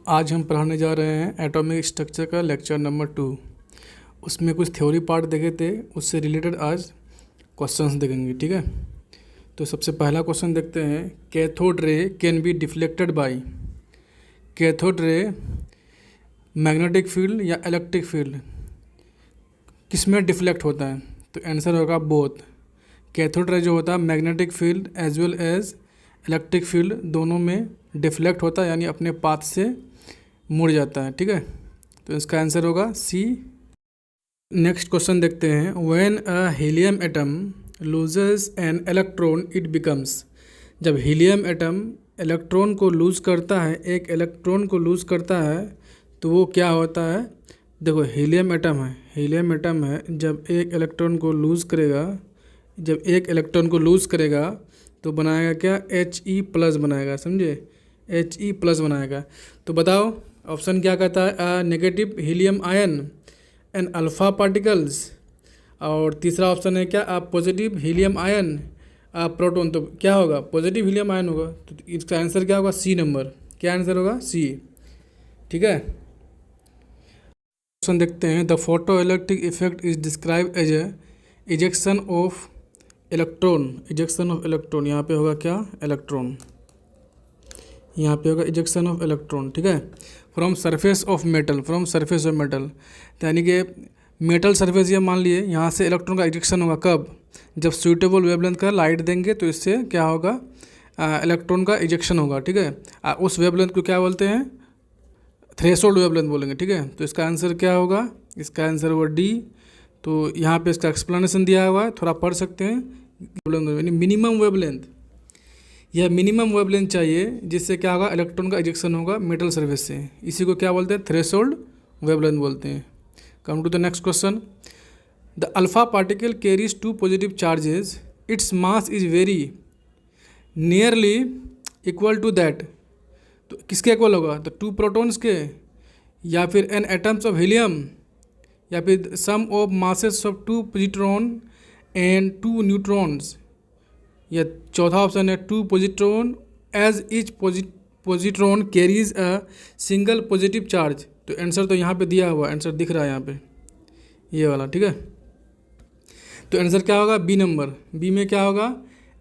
आज हम पढ़ाने जा रहे हैं एटॉमिक स्ट्रक्चर का लेक्चर नंबर 2। उसमें कुछ थ्योरी पार्ट देखे थे, उससे रिलेटेड आज क्वेश्चंस देखेंगे। ठीक है, तो सबसे पहला क्वेश्चन देखते हैं। Cathode ray can be deflected by. Cathode ray magnetic field या इलेक्ट्रिक फील्ड किस में डिफ्लेक्ट होता है? तो आंसर होगा बोथ। कैथोड रे जो होता है magnetic field as well as electric field दोनों में डिफ्लेक्ट होता है, यानी अपने पाथ से मुड़ जाता है। ठीक है, तो इसका आंसर होगा सी। नेक्स्ट क्वेश्चन देखते हैं। When a helium atom loses an electron it becomes. जब हीलियम एटम इलेक्ट्रॉन को लूज़ करता है, एक इलेक्ट्रॉन को लूज़ करता है, तो वो क्या होता है? देखो हीलियम एटम है, जब एक इलेक्ट्रॉन को लूज़ करेगा, तो बनाएगा क्या? He+ बनाएगा, समझे? He+ बनाएगा। तो बताओ ऑप्शन क्या कहता है? Negative helium ion and alpha particles, और तीसरा ऑप्शन है क्या? Positive helium ion proton. तो क्या होगा? पॉजिटिव हीलियम आयन होगा। तो इसका आंसर क्या होगा? सी नंबर। क्या आंसर होगा? सी। ठीक है, क्वेश्चन देखते हैं। The photo electric effect is describe as a ejection of electron. यहाँ पे होगा क्या? इलेक्ट्रॉन। यहाँ पे होगा इजेक्शन ऑफ इलेक्ट्रॉन। ठीक है, फ्रॉम सरफेस ऑफ मेटल। तो यानी कि मेटल सरफेस, ये मान लिए यहाँ से इलेक्ट्रॉन का इजेक्शन होगा। कब? जब सूटेबल वेवलेंथ का लाइट देंगे तो इससे क्या होगा? इलेक्ट्रॉन का इजेक्शन होगा। ठीक है, उस वेवलेंथ को क्या बोलते हैं? थ्रेशोल्ड वेवलेंथ बोलेंगे। ठीक है, तो इसका आंसर क्या होगा? इसका आंसर होगा डी। तो यहाँ पे इसका एक्सप्लेनेशन दिया हुआ है, थोड़ा पढ़ सकते हैं। यानी मिनिमम वेवलेंथ, यह मिनिमम वेवलेंथ चाहिए जिससे क्या होगा? इलेक्ट्रॉन का इजेक्शन होगा मेटल सरफेस से। इसी को क्या बोलते हैं? थ्रेशोल्ड वेवलेंथ बोलते हैं। Come to the next question. The alpha particle carries 2 positive charges, its mass is very nearly equal to that. तो किसके इक्वल होगा? तो 2 प्रोटॉन्स के, या फिर एन एटम्स ऑफ हीलियम, या फिर sum of masses of 2 positron and 2 neutrons, या चौथा ऑप्शन है 2 positron as each positron carries a single positive charge. तो आंसर तो यहाँ पे दिया हुआ, आंसर दिख रहा है यहाँ पे, ये वाला। ठीक है, तो आंसर क्या होगा? B number. बी में क्या होगा?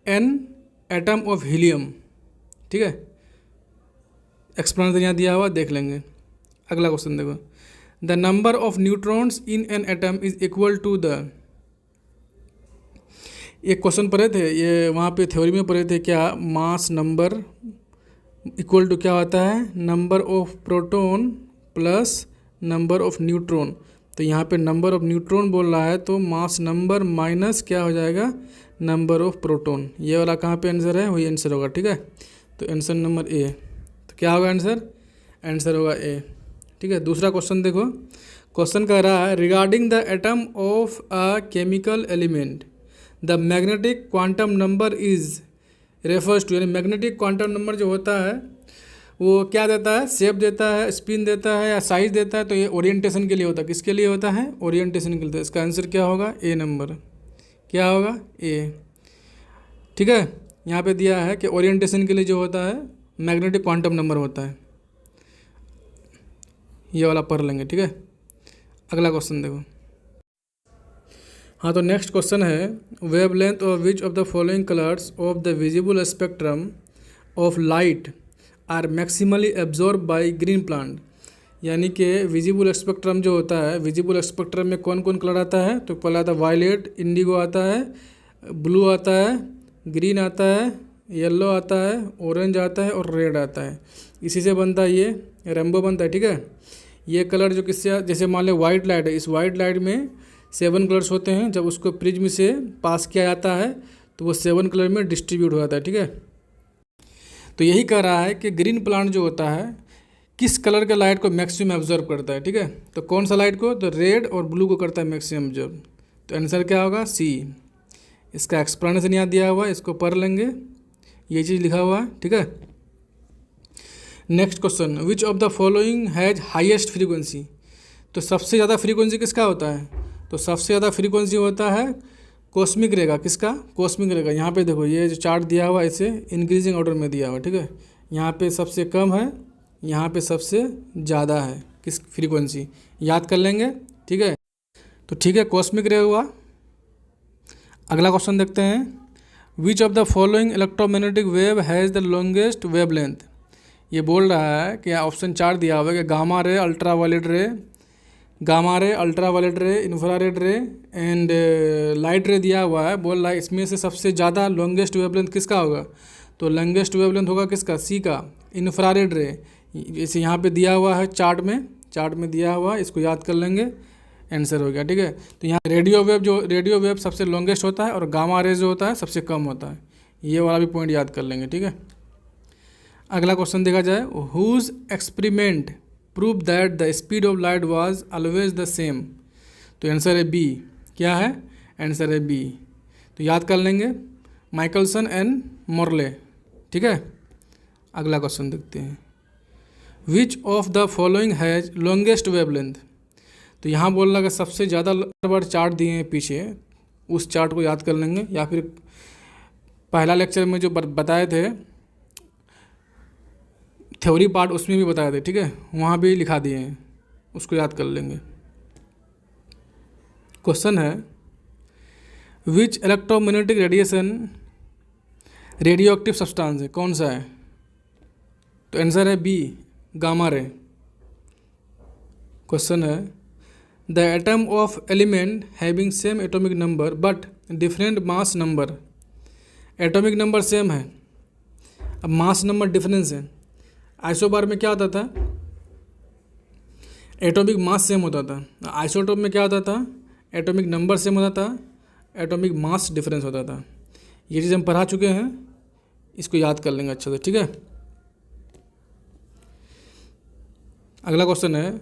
An atom of helium. ठीक है, एक्सप्लेनेशन यहाँ दिया हुआ, देख लेंगे। अगला क्वेश्चन देखो। The number of neutrons in an atom is equal to the. एक क्वेश्चन पढ़े थे, ये वहाँ पे थ्योरी में पढ़े थे क्या? मास नंबर इक्वल टू क्या होता है? Number of proton plus number of neutron. तो यहाँ पे नंबर ऑफ न्यूट्रॉन बोल रहा है, तो मास नंबर माइनस क्या हो जाएगा? Number of proton. ये वाला कहाँ पे आंसर है? वही आंसर होगा। ठीक है, तो आंसर नंबर ए। तो क्या होगा आंसर? आंसर होगा ए। ठीक है, दूसरा क्वेश्चन देखो। क्वेश्चन कह रहा है regarding the atom of a chemical element the magnetic quantum number is refers to. यानी मैग्नेटिक क्वांटम नंबर जो होता है वो क्या देता है? शेप देता है, स्पिन देता है, या साइज देता है। तो ये ओरिएंटेशन के लिए होता है। किसके लिए होता है? ओरिएंटेशन के लिए। इसका आंसर क्या होगा? ए नंबर। क्या होगा? ए। ठीक है, यहाँ पे दिया है कि ओरिएंटेशन के लिए जो होता है मैग्नेटिक क्वांटम नंबर होता है। ये वाला पढ़ लेंगे। ठीक है, अगला क्वेश्चन देखो। हाँ, तो नेक्स्ट क्वेश्चन है wavelength of which of the following colours of the visible spectrum of light are maximally absorb by green plant. यानी कि विजिबल स्पेक्ट्रम जो होता है, विजिबल स्पेक्ट्रम में कौन कौन कलर आता है? तो पहला आता है वायलेट, इंडिगो आता है, ब्लू आता है, ग्रीन आता है, येलो आता है, ऑरेंज आता है और रेड आता है। इसी से बनता है ये रेनबो बनता है। ठीक है, ये कलर जो किससे, जैसे मान लो वाइट लाइट है, इस वाइट लाइट में 7 कलर्स होते हैं। जब उसको प्रिज्म से पास किया जाता है तो वो 7 कलर में डिस्ट्रीब्यूट हो जाता है। ठीक है, तो यही कह रहा है कि ग्रीन प्लांट जो होता है किस कलर के लाइट को मैक्सिमम ऑब्जर्व करता है। ठीक है, तो कौन सा लाइट को? तो रेड और ब्लू को करता है मैक्सिमम ऑब्जर्व। तो आंसर क्या होगा? सी। इसका एक्सप्लेनेशन यहाँ दिया हुआ है, इसको पढ़ लेंगे, ये चीज़ लिखा हुआ है। ठीक है, next question. Which of the following has highest frequency. तो सबसे ज़्यादा फ्रीक्वेंसी किसका होता है? तो सबसे ज़्यादा फ्रीक्वेंसी होता है कॉस्मिक रे का। किसका? कॉस्मिक रे का। यहाँ पे देखो, ये जो चार्ट दिया हुआ है इसे इंक्रीजिंग ऑर्डर में दिया हुआ है। ठीक है, यहाँ पे सबसे कम है यहाँ पे सबसे ज़्यादा है किस फ्रीक्वेंसी, याद कर लेंगे, ठीक है। तो ठीक है, कॉस्मिक रे हुआ। अगला क्वेश्चन देखते हैं, विच of the following electromagnetic wave has the longest wave length. ये बोल रहा है कि ऑप्शन 4 दिया हुआ है कि गामा रे, अल्ट्रावायलेट रे, गामा रे, अल्ट्रावायलेट रे, इंफ्रारेड रे एंड लाइट रे दिया हुआ है। बोल रहा है इसमें से सबसे ज़्यादा लॉन्गेस्ट वेवलेंथ किसका होगा, तो लॉन्गेस्ट वेवलेंथ होगा किसका, सी का, इंफ्रारेड रे। जैसे यहाँ पे दिया हुआ है चार्ट में दिया हुआ है, इसको याद कर लेंगे, आंसर हो गया, ठीक है। तो यहाँ रेडियो वेव सबसे लॉन्गेस्ट होता है और गामा रे जो होता है सबसे कम होता है, ये वाला भी पॉइंट याद कर लेंगे, ठीक है। अगला क्वेश्चन देखा जाए, whose experiment prove that the speed of light was always the same. तो आंसर है बी, क्या है, आंसर है बी। तो याद कर लेंगे, माइकलसन एंड मोरले, ठीक है। अगला क्वेश्चन देखते हैं, विच of the following has longest wavelength. तो यहाँ बोल रहा है सबसे ज़्यादा बार चार्ट दिए हैं पीछे, उस चार्ट को याद कर लेंगे, या फिर पहला लेक्चर में जो बताए थे थ्योरी पार्ट उसमें भी बताए थे, ठीक है, वहाँ भी लिखा दिए हैं, उसको याद कर लेंगे। क्वेश्चन है, which electromagnetic radiation radioactive substance है, कौन सा है। तो आंसर है बी, गामा रे। क्वेश्चन है, the atom of element having same atomic number but different mass number. Atomic number same है, अब मास नंबर डिफरेंस है। आइसोबार में क्या होता था, एटॉमिक मास सेम होता था, आइसोटोप में क्या होता था, एटॉमिक नंबर सेम होता था, एटॉमिक मास डिफरेंस होता था। ये चीज़ हम पढ़ा चुके हैं, इसको याद कर लेंगे अच्छे से, ठीक है। अगला क्वेश्चन है,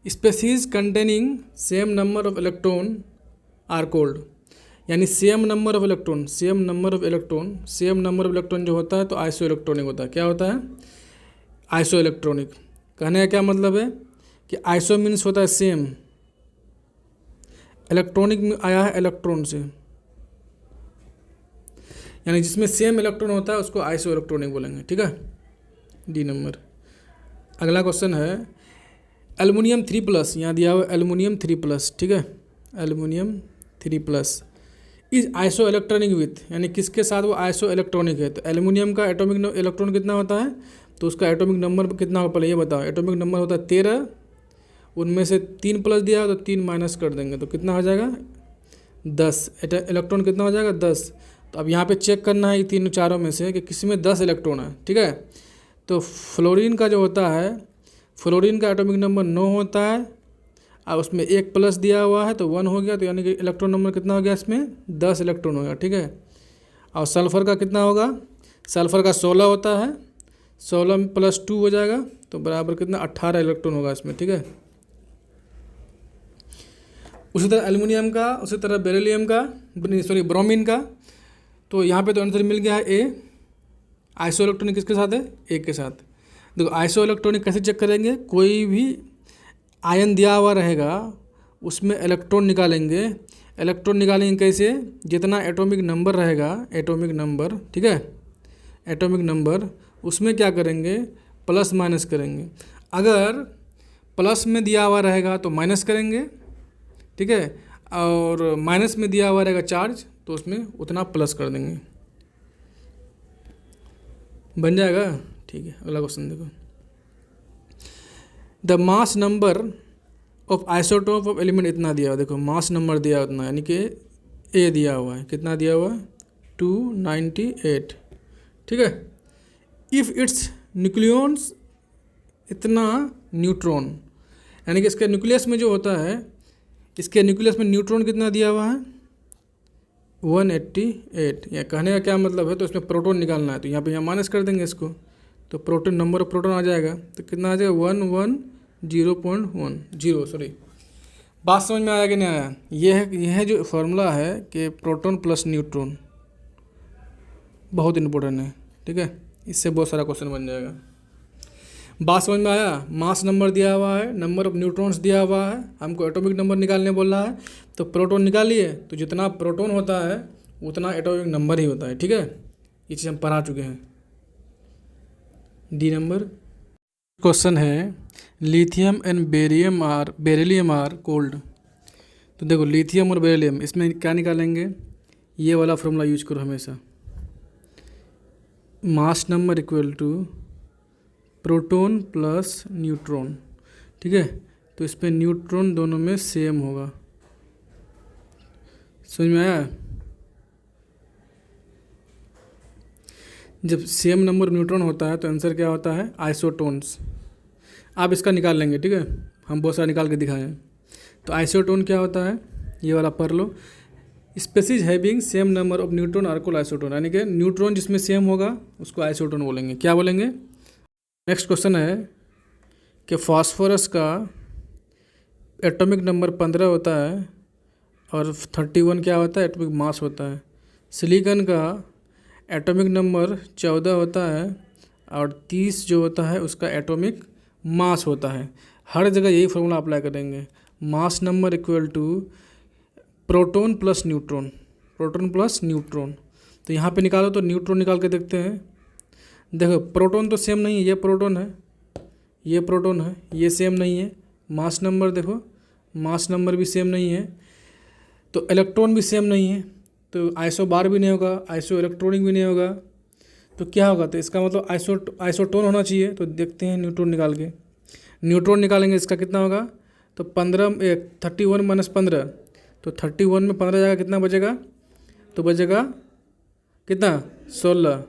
species containing same number of electron are called. यानी सेम नंबर ऑफ इलेक्ट्रॉन जो होता है तो आइसो इलेक्ट्रॉनिक होता है। क्या होता है, आइसो इलेक्ट्रॉनिक। कहने का क्या मतलब है कि आइसो मीन्स होता है सेम, इलेक्ट्रॉनिक में आया है इलेक्ट्रॉन से, यानी जिसमें सेम इलेक्ट्रॉन होता है उसको आइसो इलेक्ट्रॉनिक बोलेंगे, ठीक है। D number. अगला क्वेश्चन है, एल्युमिनियम 3+, यहाँ दिया हुआ एल्युमिनियम 3+, ठीक है, aluminium 3+ is iso electronic with, यानी किसके साथ वो आइसो इलेक्ट्रॉनिक है। तो एल्युमिनियम का एटॉमिक इलेक्ट्रॉन कितना होता है, तो उसका एटॉमिक नंबर कितना होगा, पहले ये बताओ। एटॉमिक नंबर होता है 13, उनमें से 3+ दिया तो 3 माइनस कर देंगे तो कितना हो जाएगा 10। इलेक्ट्रॉन कितना हो जाएगा 10। तो अब यहाँ पे चेक करना है तीनों चारों में से कि किसी में 10 इलेक्ट्रॉन है, ठीक है। तो फ्लोरीन का जो होता है, फ्लोरीन का एटॉमिक नंबर 9 होता है और उसमें 1+ दिया हुआ है तो 1 हो गया, तो यानी कि इलेक्ट्रॉन नंबर कितना हो गया, इसमें 10 इलेक्ट्रॉन होगा, ठीक है। और सल्फ़र का कितना होगा, सल्फ़र का 16 होता है, 16 + 2 हो जाएगा तो बराबर कितना 18 इलेक्ट्रॉन होगा इसमें, ठीक है। उसी तरह एल्युमिनियम का, उसी तरह बेरिलियम का, ब्रोमीन का। तो यहाँ पे तो आंसर मिल गया है ए। आइसो इलेक्ट्रॉनिक किसके साथ है, ए के साथ। देखो आइसो इलेक्ट्रॉनिक कैसे चेक करेंगे, कोई भी आयन दिया हुआ रहेगा उसमें इलेक्ट्रॉन निकालेंगे। इलेक्ट्रॉन निकालेंगे कैसे, जितना एटॉमिक नंबर रहेगा, एटॉमिक नंबर, ठीक है, एटॉमिक नंबर, उसमें क्या करेंगे, प्लस माइनस करेंगे। अगर प्लस में दिया हुआ रहेगा तो माइनस करेंगे, ठीक है, और माइनस में दिया हुआ रहेगा चार्ज तो उसमें उतना प्लस कर देंगे, बन जाएगा, ठीक है। अगला क्वेश्चन देखो, the mass number of isotope of element इतना दिया हुआ, देखो मास नंबर दिया हुआ उतना, यानी कि ए दिया हुआ है, कितना दिया हुआ है 298, ठीक है। इफ़ इट्स न्यूक्लियॉन्स इतना न्यूट्रॉन, यानी कि इसके न्यूक्लियस में जो होता है, इसके न्यूक्लियस में न्यूट्रॉन कितना दिया हुआ है 188। या कहने का क्या मतलब है, तो इसमें प्रोटॉन निकालना है तो यहाँ पे यहाँ माइनस कर देंगे इसको, तो प्रोटॉन नंबर ऑफ प्रोटॉन आ जाएगा, तो कितना आ जाएगा 110.10। सॉरी, बात समझ में आया कि नहीं आया। यह जो फार्मूला है कि प्रोटॉन प्लस न्यूट्रॉन बहुत इंपॉर्टेंट है, ठीक है, इससे बहुत सारा क्वेश्चन बन जाएगा। बात समझ में आया। मास नंबर दिया हुआ है, नंबर ऑफ न्यूट्रॉन्स दिया हुआ है, हमको एटॉमिक नंबर निकालने बोल रहा है, तो प्रोटॉन निकालिए, तो जितना प्रोटॉन होता है उतना एटॉमिक नंबर ही होता है, ठीक है। ये चीज़ हम पढ़ा चुके हैं। D number. क्वेश्चन है lithium and beryllium are called. तो देखो लिथियम और बेरिलियम, इसमें क्या निकालेंगे, ये वाला फॉर्मूला यूज करो हमेशा, mass number equal to proton plus neutron. ठीक है, तो इस पर न्यूट्रॉन दोनों में सेम होगा। समझ में आया? जब सेम नंबर न्यूट्रॉन होता है तो आंसर क्या होता है, आइसोटोन्स। आप इसका निकाल लेंगे, ठीक है, हम बहुत सारा निकाल के दिखाए हैं। तो आइसोटोन क्या होता है, ये वाला पढ़ लो, species having same number of neutron are called isotone, यानी कि न्यूट्रॉन जिसमें सेम होगा उसको आइसोटोन बोलेंगे। क्या बोलेंगे? नेक्स्ट क्वेश्चन है कि फास्फोरस का एटॉमिक नंबर 15 होता है और 31 क्या होता है, एटॉमिक मास होता है। सिलिकॉन का एटॉमिक नंबर 14 होता है और 30 जो होता है उसका एटॉमिक मास होता है। हर जगह यही फॉर्मूला अप्लाई करेंगे, mass number equal to proton plus neutron, proton plus neutron. तो यहाँ पे निकालो तो न्यूट्रॉन निकाल के देखते हैं। देखो प्रोटॉन तो सेम नहीं है, ये प्रोटॉन है, ये प्रोटॉन है, ये सेम नहीं है। मास नंबर देखो, मास नंबर भी सेम नहीं है, तो इलेक्ट्रॉन भी सेम नहीं है, तो आइसो बार भी नहीं होगा, आइसो इलेक्ट्रॉनिक भी नहीं होगा, तो क्या होगा, तो इसका मतलब आइसोटोन होना चाहिए। तो देखते हैं न्यूट्रॉन निकाल के, न्यूट्रॉन निकालेंगे, इसका कितना होगा, तो 31 माइनस 15, तो 31 में 15 जाएगा, कितना बचेगा, तो बचेगा कितना, 16।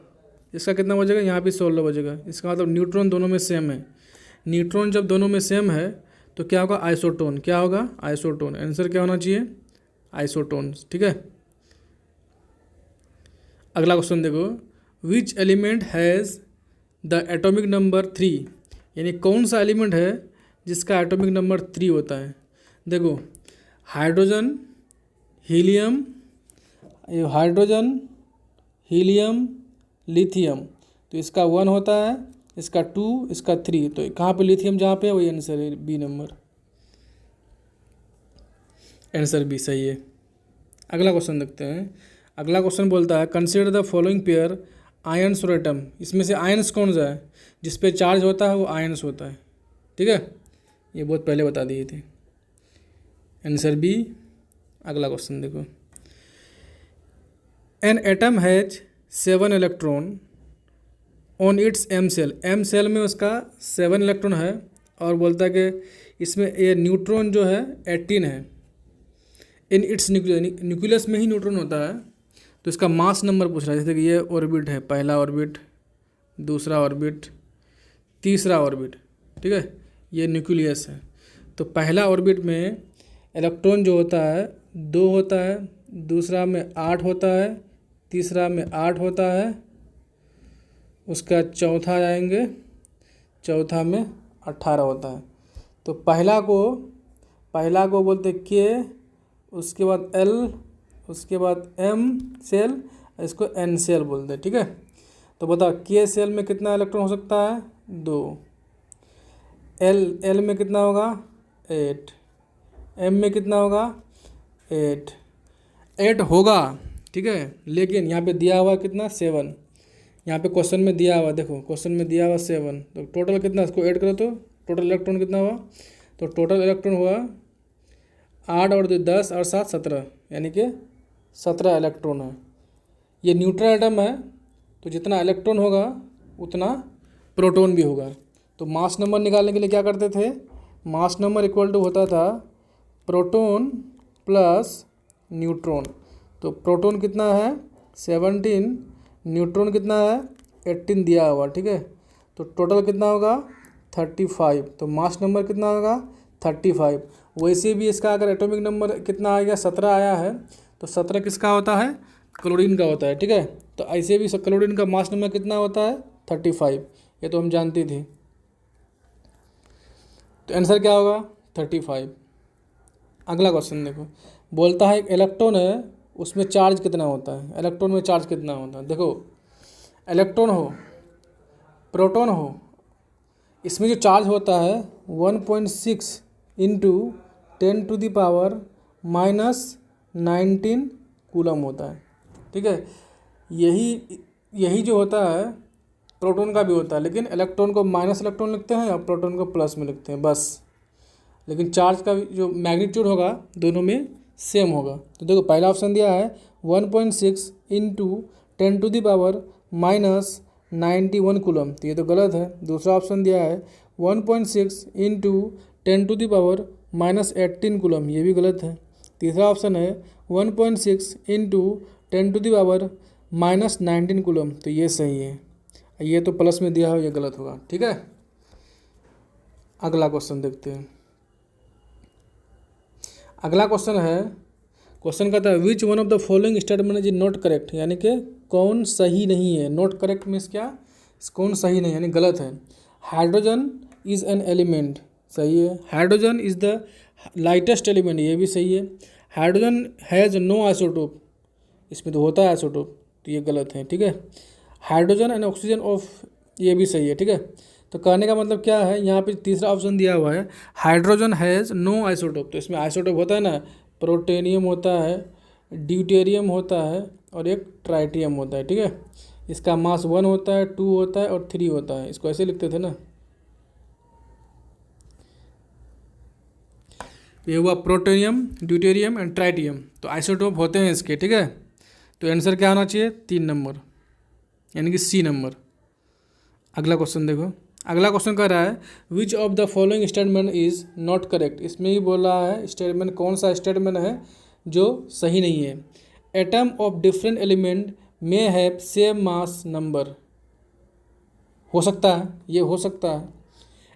इसका कितना बचेगा, यहाँ भी 16 बचेगा। इसका मतलब न्यूट्रॉन दोनों में सेम है। न्यूट्रॉन जब दोनों में सेम है तो क्या होगा, आइसोटोन। क्या होगा, आइसोटोन। आंसर क्या होना चाहिए, आइसोटोन्स। ठीक है, अगला क्वेश्चन देखो, which element has the atomic number 3, यानी कौन सा एलिमेंट है जिसका एटॉमिक नंबर 3 होता है। देखो हाइड्रोजन, हीलियम, लिथियम, तो इसका 1 होता है, इसका 2, इसका 3, तो कहाँ पे लिथियम जहाँ पे है वही आंसर है, बी नंबर, आंसर बी सही है। अगला क्वेश्चन देखते हैं। अगला क्वेश्चन बोलता है consider the following pair ions और एटम, इसमें से आयंस कौन सा है, जिस पे चार्ज होता है वो आयंस होता है। ठीक है, ये बहुत पहले बता दिए थे, आंसर बी। अगला क्वेश्चन देखो, an atom has 7 electron on its M shell, M shell में उसका 7 इलेक्ट्रॉन है, और बोलता है कि इसमें ये न्यूट्रॉन जो है 18 है। इन इट्स न्यूक्लियस में ही न्यूट्रॉन होता है, तो इसका मास नंबर पूछ रहा है। जैसे कि ये ऑर्बिट है, पहला ऑर्बिट, दूसरा ऑर्बिट, तीसरा ऑर्बिट, ठीक है, ये न्यूक्लियस है। तो पहला ऑर्बिट में इलेक्ट्रॉन जो होता है 2 होता है, दूसरा में 8 होता है, तीसरा में 8 होता है, उसका चौथा जाएंगे, चौथा में 18 होता है। तो पहला को बोलते के, उसके बाद एल, उसके बाद एम सेल, इसको एन सेल बोलते हैं। ठीक है, तो बताओ के सेल में कितना इलेक्ट्रॉन हो सकता है, 2, एल में कितना होगा, 8, एम में कितना होगा, 8 होगा। ठीक है, लेकिन यहाँ पे दिया हुआ कितना, 7, यहाँ पे क्वेश्चन में दिया हुआ, देखो क्वेश्चन में दिया हुआ 7, तो टोटल कितना, इसको ऐड करो तो टोटल इलेक्ट्रॉन कितना हुआ, तो टोटल इलेक्ट्रॉन हुआ 8 और 2 10 और 7 17, यानी कि 17 इलेक्ट्रॉन है। ये न्यूट्रल एटम है, तो जितना इलेक्ट्रॉन होगा उतना प्रोटॉन भी होगा। तो मास नंबर निकालने के लिए क्या करते थे, मास नंबर इक्वल टू होता था प्रोटॉन प्लस न्यूट्रॉन। तो प्रोटॉन कितना है 17, न्यूट्रॉन कितना है 18 दिया हुआ। ठीक है, तो टोटल कितना होगा 35, तो मास नंबर कितना होगा 35। वैसे भी इसका अगर एटॉमिक नंबर कितना आ गया 17 आया है, तो 17 किसका होता है, क्लोरीन का होता है। ठीक है, तो ऐसे भी क्लोरीन का मास नंबर कितना होता है 35, ये तो हम जानते थे। तो आंसर क्या होगा 35। अगला क्वेश्चन देखो, बोलता है एक इलेक्ट्रॉन है, उसमें चार्ज कितना होता है, इलेक्ट्रॉन में चार्ज कितना होता है। देखो इलेक्ट्रॉन हो, प्रोटॉन हो, इसमें जो चार्ज होता है 1.6 इंटू 10⁻⁻19 कूलम होता है। ठीक है, यही जो होता है प्रोटॉन का भी होता है, लेकिन इलेक्ट्रॉन को माइनस इलेक्ट्रॉन लिखते हैं और प्रोटॉन को प्लस में लिखते हैं बस। लेकिन चार्ज का जो मैग्नीट्यूड होगा दोनों में सेम होगा। तो देखो पहला ऑप्शन दिया है 1.6 इंटू 10⁻91 कूलम, तो ये तो गलत है। दूसरा ऑप्शन दिया है 1.6 इंटू 10⁻18 कूलम, ये भी गलत है। तीसरा ऑप्शन है 1.6 इंटू 10⁻19 कूलम, तो ये सही है। ये तो प्लस में दिया हो, ये गलत होगा। ठीक है, अगला क्वेश्चन देखते हैं। अगला क्वेश्चन है, क्वेश्चन कहता है which one of the following statement is not correct, यानी कि कौन सही नहीं है। नॉट करेक्ट मीन्स क्या, कौन सही नहीं यानी गलत है। हाइड्रोजन इज एन एलिमेंट, सही है। Hydrogen is the lightest element, ये भी सही है। हाइड्रोजन हैज़ नो आइसोटोप, इसमें तो होता है आइसोटोप, तो ये गलत है। ठीक है, हाइड्रोजन एंड ऑक्सीजन ऑफ, ये भी सही है। ठीक है, तो कहने का मतलब क्या है, यहाँ पे तीसरा ऑप्शन दिया हुआ है हाइड्रोजन हैज़ नो आइसोटोप, तो इसमें आइसोटोप होता है ना, प्रोटेनियम होता है, ड्यूटेरियम होता है और एक ट्राइटियम होता है। ठीक है, इसका मास 1 होता है, 2 होता है और 3 होता है। इसको ऐसे लिखते थे ना, ये हुआ प्रोटेनियम, ड्यूटेरियम एंड ट्राइटियम, तो आइसोटोप होते हैं इसके। ठीक है, तो आंसर क्या होना चाहिए, 3 नंबर, यानी कि सी नंबर। अगला क्वेश्चन देखो, अगला क्वेश्चन कह रहा है विच of the following statement is not correct. इसमें ही बोल रहा है स्टेटमेंट, कौन सा स्टेटमेंट है जो सही नहीं है। Atom of different element may have same mass number, हो सकता है, ये हो सकता है।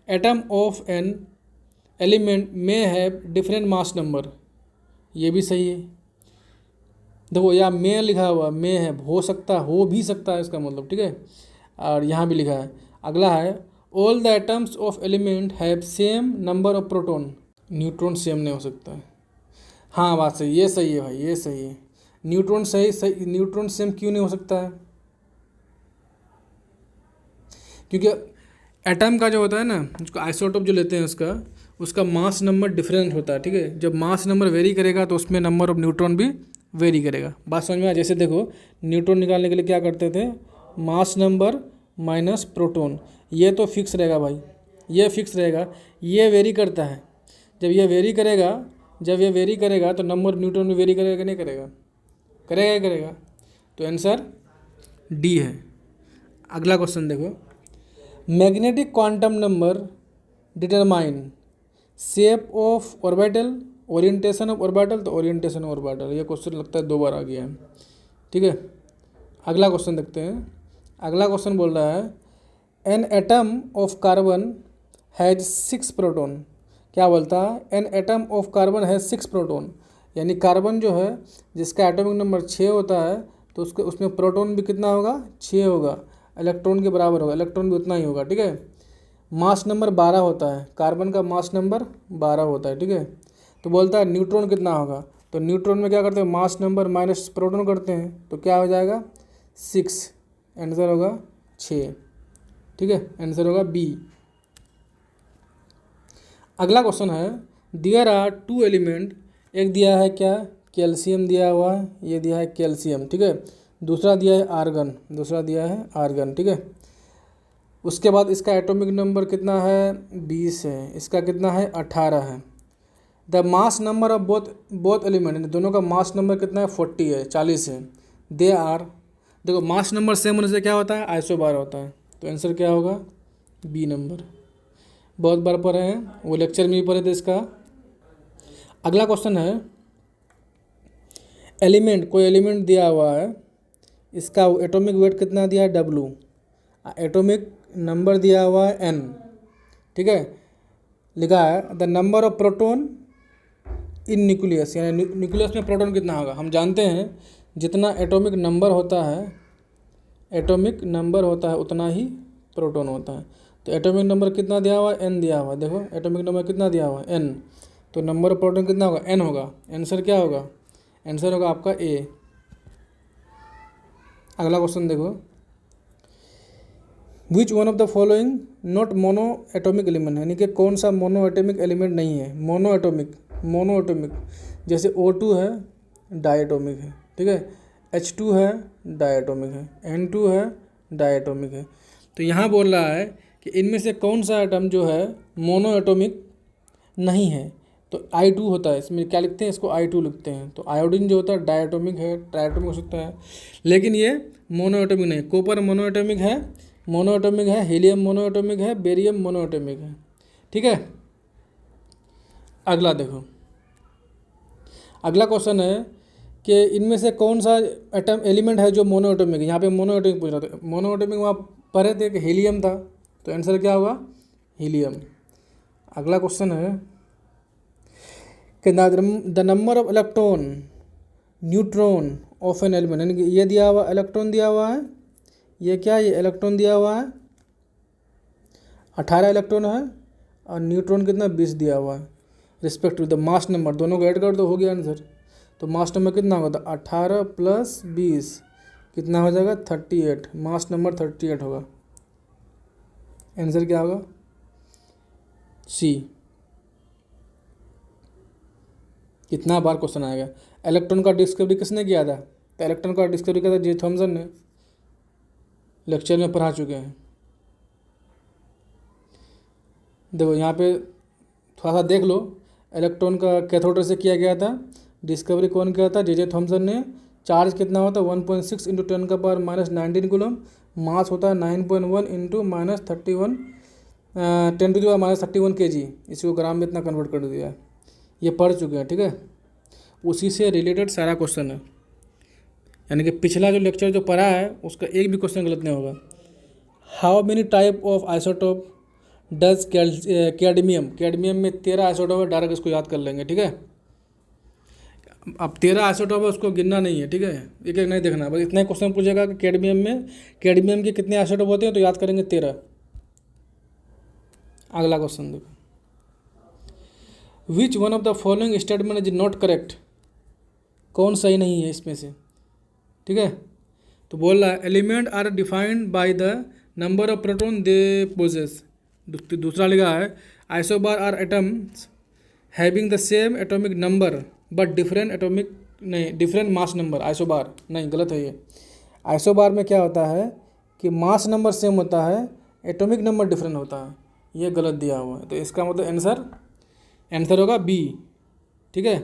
Atom of an element may have different mass number, ये भी सही है। देखो यहाँ मे लिखा हुआ, मे है, हो सकता, हो भी सकता है इसका मतलब। ठीक है, और यहाँ भी लिखा है। अगला है all the atoms of element have same number of proton, neutron same नहीं हो सकता है। हाँ बात सही, ये सही है भाई, ये सही है। न्यूट्रॉन सही, न्यूट्रॉन सेम क्यों नहीं हो सकता है, क्योंकि एटम का जो होता है ना, उसको आइसोटोप जो लेते हैं उसका मास नंबर डिफरेंट होता है। ठीक है, जब मास नंबर वेरी करेगा तो उसमें नंबर ऑफ न्यूट्रॉन भी वेरी करेगा। बात समझ में आया। जैसे देखो न्यूट्रॉन निकालने के लिए क्या करते थे, मास नंबर माइनस प्रोटॉन, ये तो फिक्स रहेगा भाई, ये फिक्स रहेगा। ये वेरी करता है, जब ये वेरी करेगा तो नंबर ऑफ न्यूट्रॉन भी वेरी करेगा कि नहीं करेगा, करेगा ही करेगा। तो आंसर डी है। अगला क्वेश्चन देखो, magnetic quantum number determine shape of orbital, orientation of orbital, तो ओरिएंटेशन ऑफ ऑर्बिटल, ये क्वेश्चन लगता है 2 बार आ गया है। ठीक है, अगला क्वेश्चन देखते हैं। अगला क्वेश्चन बोल रहा है an atom of carbon has 6 proton, क्या बोलता है, an atom of carbon has 6 proton, यानी कार्बन जो है जिसका एटॉमिक नंबर 6 होता है, तो उसमें प्रोटॉन भी कितना होगा, 6 होगा, इलेक्ट्रॉन के बराबर होगा, इलेक्ट्रॉन भी उतना ही होगा। ठीक है, मास नंबर 12 होता है, कार्बन का मास नंबर 12 होता है। ठीक है, तो बोलता है न्यूट्रॉन कितना होगा, तो न्यूट्रॉन में क्या करते हैं, मास नंबर माइनस प्रोटॉन करते हैं, तो क्या हो जाएगा 6, आंसर होगा 6। ठीक है, आंसर होगा बी। अगला क्वेश्चन है दियर आर 2 एलिमेंट, एक दिया है क्या, कैल्शियम दिया हुआ है, ये दिया है कैल्शियम। ठीक है, दूसरा दिया है आर्गन, ठीक है। उसके बाद इसका एटॉमिक नंबर कितना है, 20 है, इसका कितना है, 18 है। The mass number of both element, दोनों का मास नंबर कितना है, 40 है, 40 है। दे आर, देखो मास नंबर सेम होने से क्या होता है, आइसोबार होता है, तो आंसर क्या होगा, बी नंबर। बहुत बार पढ़े हैं, वो लेक्चर में भी पढ़े थे इसका। अगला क्वेश्चन है एलिमेंट, कोई एलिमेंट दिया हुआ है, इसका एटॉमिक वेट कितना दिया है, W, एटॉमिक नंबर दिया हुआ है N। ठीक है, लिखा है the number of proton in nucleus, यानी न्यूक्लियस में प्रोटॉन कितना होगा। हम जानते हैं जितना एटॉमिक नंबर होता है उतना ही प्रोटॉन होता है। तो एटॉमिक नंबर कितना दिया हुआ है, N दिया हुआ है। देखो एटॉमिक नंबर कितना दिया हुआ है, N, तो नंबर ऑफ प्रोटॉन कितना होगा, N होगा। आंसर क्या होगा, आंसर होगा आपका A। अगला क्वेश्चन देखो, which one of the following not mono atomic element, यानी कि कौन सा मोनो एटॉमिक एलिमेंट नहीं है। मोनो एटॉमिक जैसे O2 है, डायटोमिक है। ठीक है, H2 है, डायटोमिक है, N2 है, डायटोमिक है। तो यहाँ बोल रहा है कि इनमें से कौन सा एटम जो है मोनो एटॉमिक नहीं है, तो I2 होता है। इसमें क्या लिखते हैं, इसको I2 लिखते हैं। तो आयोडीन जो होता है डायटोमिक है, ट्राइटोमिक हो सकता है, लेकिन ये मोनो एटॉमिक नहीं। कॉपर मोनो एटॉमिक है, हीलियम मोनो एटॉमिक है, बेरियम मोनो एटॉमिक है। ठीक है, अगला देखो, अगला क्वेश्चन है कि इनमें से कौन सा एटम एलिमेंट है जो मोनो एटॉमिक है। यहाँ पे मोनो एटॉमिक पूछ रहा था। मोनो एटॉमिक वहाँ पढ़े थे कि हीलियम था, तो आंसर क्या होगा, हीलियम। अगला क्वेश्चन है कि the number of electron neutron of an element, यानी कि ये दिया हुआ इलेक्ट्रॉन दिया हुआ है, ये क्या, ये इलेक्ट्रॉन दिया हुआ है 18 इलेक्ट्रॉन है, और न्यूट्रॉन कितना 20 दिया हुआ है। Respect to the mass number, दोनों को ऐड कर दो, हो गया आंसर। तो मास नंबर कितना होगा, 18 + 20 कितना हो जाएगा 38, मास नंबर 38 होगा। आंसर क्या होगा, सी। कितना बार क्वेश्चन आएगा। इलेक्ट्रॉन का डिस्कवरी किसने किया था, तो इलेक्ट्रॉन का डिस्कवरी किया था जे थॉमसन ने, लेक्चर में पढ़ा चुके हैं। देखो यहाँ पे थोड़ा सा देख लो, इलेक्ट्रॉन का कैथोड से किया गया था, डिस्कवरी कौन किया था, जे थॉमसन ने। चार्ज कितना होता है 1.6 × 10⁻⁻19 कूलम, मास होता है 9.1 × -31 10⁻31 kg, इसी को ग्राम में इतना कन्वर्ट कर दिया है। ये पढ़ चुके हैं, ठीक है। उसी से रिलेटेड सारा क्वेश्चन है, यानी कि पिछला जो लेक्चर जो पढ़ा है उसका एक भी क्वेश्चन गलत नहीं होगा। How many type of isotope does cadmium, cadmium में 13 आइसोटोप है, डायरेक्ट इसको याद कर लेंगे, ठीक है। अब 13 आइसोटोप है, उसको गिनना नहीं है, ठीक है, एक एक नहीं देखना, बस इतना ही क्वेश्चन पूछेगा कि कैडमियम के कितने आइसोटोप होते हैं, तो याद करेंगे 13। अगला क्वेश्चन देखो, which one of the following statement is not correct, कौन सही नहीं है इसमें से, ठीक है। तो बोल रहा है element are defined by the number of proton they possess. दूसरा लिखा है isobar are atoms having the same atomic number but different mass number. Isobar नहीं, गलत है ये। आइसोबार में क्या होता है कि मास नंबर सेम होता है, एटॉमिक नंबर डिफरेंट होता है, ये गलत दिया हुआ है। तो इसका मतलब आंसर होगा बी, ठीक है।